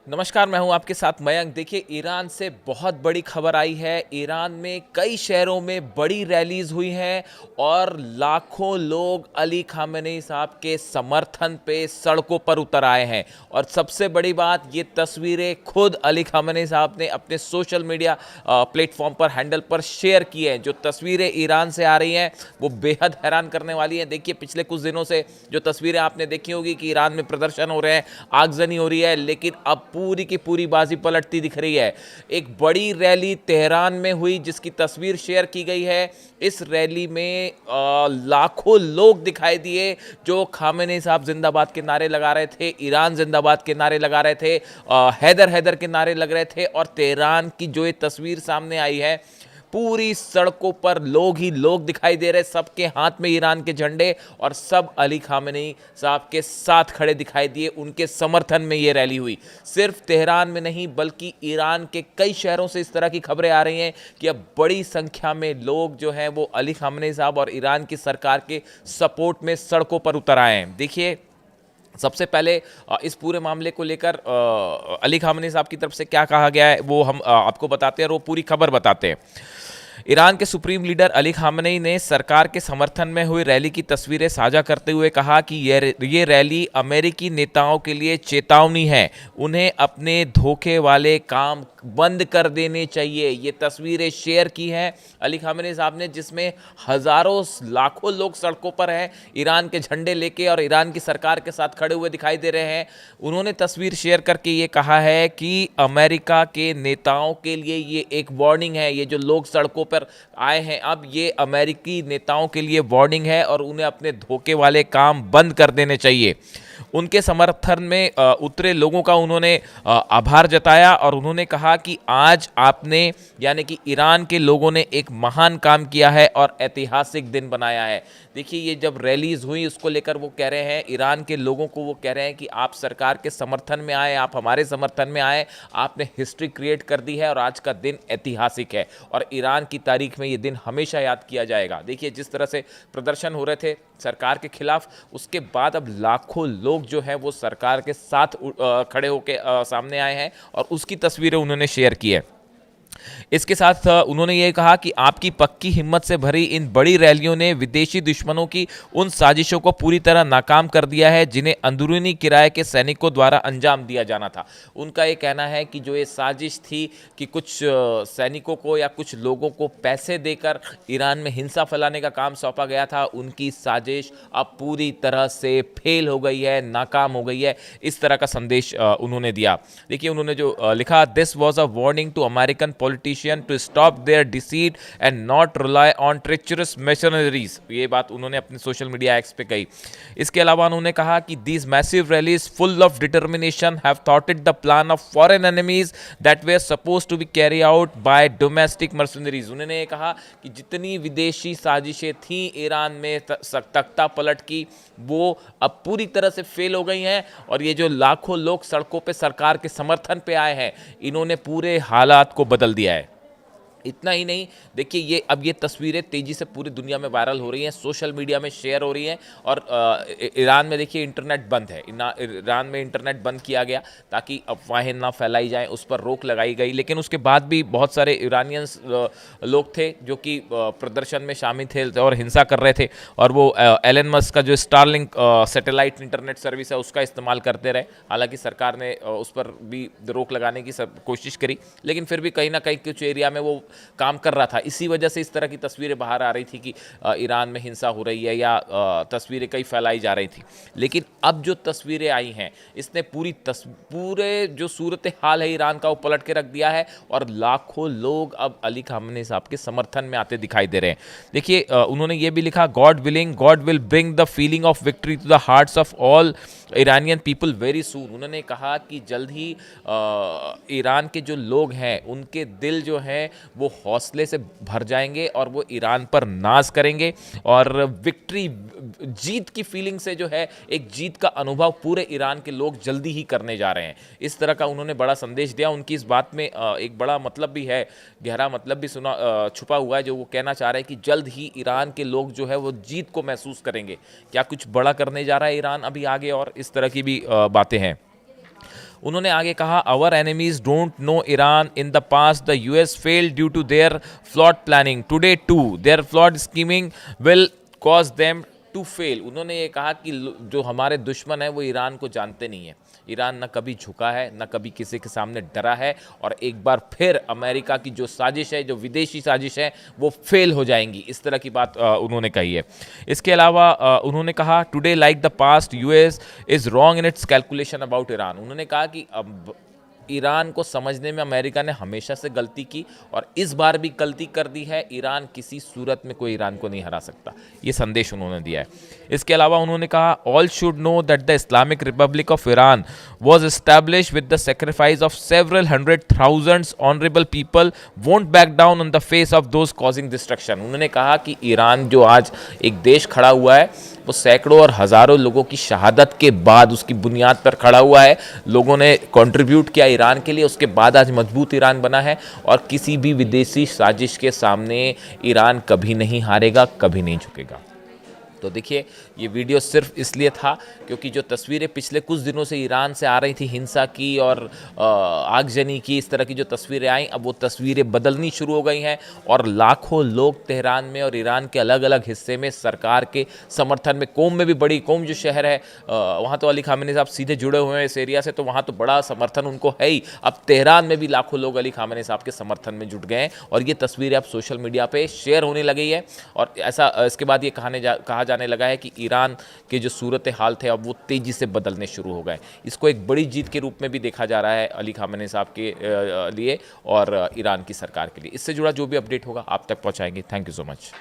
नमस्कार, मैं हूं आपके साथ मयंक। देखिए, ईरान से बहुत बड़ी खबर आई है। ईरान में कई शहरों में बड़ी रैलीज हुई हैं और लाखों लोग अली खामेनी साहब के समर्थन पे सड़कों पर उतर आए हैं। और सबसे बड़ी बात, ये तस्वीरें खुद अली खामेनी साहब ने अपने सोशल मीडिया प्लेटफॉर्म पर, हैंडल पर शेयर की हैं। जो तस्वीरें ईरान से आ रही हैं वो बेहद हैरान करने वाली हैं। देखिए, पिछले कुछ दिनों से जो तस्वीरें आपने देखी होगी कि ईरान में प्रदर्शन हो रहे हैं, आगजनी हो रही है, लेकिन अब पूरी की पूरी बाजी पलटती दिख रही है। एक बड़ी रैली तेहरान में हुई जिसकी तस्वीर शेयर की गई है। इस रैली में लाखों लोग दिखाई दिए जो खामेनी साहब जिंदाबाद के नारे लगा रहे थे, ईरान जिंदाबाद के नारे लगा रहे थे, हैदर हैदर के नारे लग रहे थे। और तेहरान की जो ये तस्वीर सामने आई है, पूरी सड़कों पर लोग ही लोग दिखाई दे रहे, सबके हाथ में ईरान के झंडे, और सब अली खामेनी साहब के साथ खड़े दिखाई दिए। उनके समर्थन में ये रैली हुई। सिर्फ तेहरान में नहीं बल्कि ईरान के कई शहरों से इस तरह की खबरें आ रही हैं कि अब बड़ी संख्या में लोग जो हैं वो अली खामेनी साहब और ईरान की सरकार के सपोर्ट में सड़कों पर उतर आए हैं। देखिए, सबसे पहले इस पूरे मामले को लेकर अली खामेनी साहब की तरफ से क्या कहा गया है वो हम आपको बताते हैं और वो पूरी खबर बताते हैं। ईरान के सुप्रीम लीडर अली खामेनी ने सरकार के समर्थन में हुई रैली की तस्वीरें साझा करते हुए कहा कि ये रैली अमेरिकी नेताओं के लिए चेतावनी है। उन्हें अपने धोखे वाले काम बंद कर देने चाहिए। ये तस्वीरें शेयर की हैं अली खामेनी साहब ने, जिसमें हजारों लाखों लोग सड़कों पर हैं ईरान के झंडे लेके और ईरान की सरकार के साथ खड़े हुए दिखाई दे रहे हैं। उन्होंने तस्वीर शेयर करके ये कहा है कि अमेरिका के नेताओं के लिए ये एक वार्निंग है। ये जो लोग सड़कों पर आए हैं, अब ये अमेरिकी नेताओं के लिए वार्निंग है और उन्हें अपने धोखे वाले काम बंद कर देने चाहिए। उनके समर्थन में उतरे लोगों का उन्होंने आभार जताया और उन्होंने कहा कि आज आपने, यानी कि ईरान के लोगों ने एक महान काम किया है और ऐतिहासिक दिन बनाया है। देखिए, ये जब रैलीज हुई उसको लेकर वो कह रहे हैं, ईरान के लोगों को वो कह रहे हैं कि आप सरकार के समर्थन में आए, आप हमारे समर्थन में आए, आपने हिस्ट्री क्रिएट कर दी है और आज का दिन ऐतिहासिक है और ईरान की तारीख में ये दिन हमेशा याद किया जाएगा। देखिए, जिस तरह से प्रदर्शन हो रहे थे सरकार के खिलाफ, उसके बाद अब लाखों लोग जो है वो सरकार के साथ खड़े होकर सामने आए हैं और उसकी तस्वीरें उन्होंने शेयर की है। इसके साथ उन्होंने ये कहा कि आपकी पक्की हिम्मत से भरी इन बड़ी रैलियों ने विदेशी दुश्मनों की उन साजिशों को पूरी तरह नाकाम कर दिया है जिन्हें अंदरूनी किराए के सैनिकों द्वारा अंजाम दिया जाना था। उनका ये कहना है कि जो ये साजिश थी कि कुछ सैनिकों को या कुछ लोगों को पैसे देकर ईरान में हिंसा फैलाने का काम सौंपा गया था, उनकी साजिश अब पूरी तरह से फेल हो गई है, नाकाम हो गई है। इस तरह का संदेश उन्होंने दिया। देखिए, उन्होंने जो लिखा, this was a warning to American politician to stop their deceit and not rely on treacherous mercenaries। ये बात उन्होंने अपने सोशल मीडिया एक्स पे कही। इसके अलावा उन्होंने कहा कि these massive rallies full of determination have thwarted the plan of foreign enemies that were supposed to be carried out by domestic mercenaries। उन्होंने ये कहा कि जितनी विदेशी साजिशें थीं ईरान में तख्ता पलट की, वो अब पूरी तरह से फेल हो गई हैं और ये जो लाखों लोग सड़कों पे सरकार के समर्थन पे आए हैं, इन्होंने पूरे हालात को बदल दिया है। इतना ही नहीं, देखिए, ये अब ये तस्वीरें तेज़ी से पूरी दुनिया में वायरल हो रही हैं, सोशल मीडिया में शेयर हो रही हैं। और ईरान में देखिए इंटरनेट बंद है, ईरान में इंटरनेट बंद किया गया ताकि अफवाहें ना फैलाई जाएं, उस पर रोक लगाई गई। लेकिन उसके बाद भी बहुत सारे ईरानियंस लोग थे जो कि प्रदर्शन में शामिल थे और हिंसा कर रहे थे, और वो एलन मस्क का जो स्टारलिंक सैटेलाइट इंटरनेट सर्विस है उसका इस्तेमाल करते रहे। हालांकि सरकार ने उस पर भी रोक लगाने की कोशिश करी, लेकिन फिर भी कहीं ना कहीं कुछ एरिया में वो काम कर रहा था। इसी वजह से इस तरह की तस्वीरें बाहर आ रही थी कि ईरान में हिंसा हो रही है या तस्वीरें कई फैलाई जा रही थी। लेकिन अब जो तस्वीरें आई हैं, इसने पूरे जो सूरत हाल है ईरान का, वो पलट के रख दिया है और लाखों लोग अब अली खामेनी साहब के समर्थन में आते दिखाई दे रहे हैं। देखिए, उन्होंने ये भी लिखा, God willing God will bring the feeling of victory to the hearts of all Iranian people very soon. उन्होंने कहा कि जल्द ही ईरान के जो लोग हैं उनके दिल जो हैं वो हौसले से भर जाएंगे और वो ईरान पर नाज करेंगे और विक्ट्री, जीत की फीलिंग से जो है एक जीत का अनुभव पूरे ईरान के लोग जल्दी ही करने जा रहे हैं। इस तरह का उन्होंने बड़ा संदेश दिया। उनकी इस बात में एक बड़ा मतलब भी है, गहरा मतलब भी छुपा हुआ है, जो वो कहना चाह रहे हैं कि जल्द ही ईरान के लोग जो है वो जीत को महसूस करेंगे। क्या कुछ बड़ा करने जा रहा है ईरान अभी आगे, और इस तरह की भी बातें हैं। उन्होंने आगे कहा, our enemies don't know Iran in the past, the US failed due to their flawed planning, today too their flawed scheming will cause them to fail. उन्होंने ये कहा कि जो हमारे दुश्मन है वो ईरान को जानते नहीं है। ईरान न कभी झुका है, न कभी किसी के सामने डरा है, और एक बार फिर अमेरिका की जो साजिश है, जो विदेशी साजिश है, वो फेल हो जाएंगी। इस तरह की बात उन्होंने कही है। इसके अलावा उन्होंने कहा, today like the past US is wrong in its calculation about Iran. उन्होंने कहा कि अब ईरान को समझने में अमेरिका ने हमेशा से गलती की और इस बार भी गलती कर दी है। ईरान किसी सूरत में कोई ईरान को नहीं हरा सकता, ये संदेश उन्होंने दिया है। इसके अलावा उन्होंने कहा, all should know that the Islamic Republic of Iran was establish with the sacrifice of several 100,000 honourable people won't back down on the face of those causing destruction. उन्होंने कहा कि ईरान जो आज एक देश खड़ा हुआ है, वो सैकड़ों और हज़ारों लोगों की शहादत के बाद उसकी बुनियाद पर खड़ा हुआ है। लोगों ने कंट्रीब्यूट किया ईरान के लिए, उसके बाद आज मजबूत ईरान बना है, और किसी भी विदेशी साजिश के सामने ईरान कभी नहीं हारेगा, कभी नहीं झुकेगा। तो देखिए, ये वीडियो सिर्फ इसलिए था क्योंकि जो तस्वीरें पिछले कुछ दिनों से ईरान से आ रही थी, हिंसा की और आगजनी की, इस तरह की जो तस्वीरें आई, अब वो तस्वीरें बदलनी शुरू हो गई हैं और लाखों लोग तेहरान में और ईरान के अलग अलग हिस्से में सरकार के समर्थन में, कोम में भी, बड़ी कोम जो शहर है वहाँ तो अली खामेनी साहब सीधे जुड़े हुए हैं इस एरिया से, तो वहाँ तो बड़ा समर्थन उनको है ही। अब तेहरान में भी लाखों लोग अली खामेनी साहब के समर्थन में जुट गए हैं और ये तस्वीरें अब सोशल मीडिया पर शेयर होने लगी है। और ऐसा इसके बाद ये कहा जाने लगा है कि ईरान के जो सूरत हाल थे अब वो तेजी से बदलने शुरू हो गए। इसको एक बड़ी जीत के रूप में भी देखा जा रहा है अली खामेनी साहब के लिए और ईरान की सरकार के लिए। इससे जुड़ा जो भी अपडेट होगा आप तक पहुंचाएंगे। Thank you so much.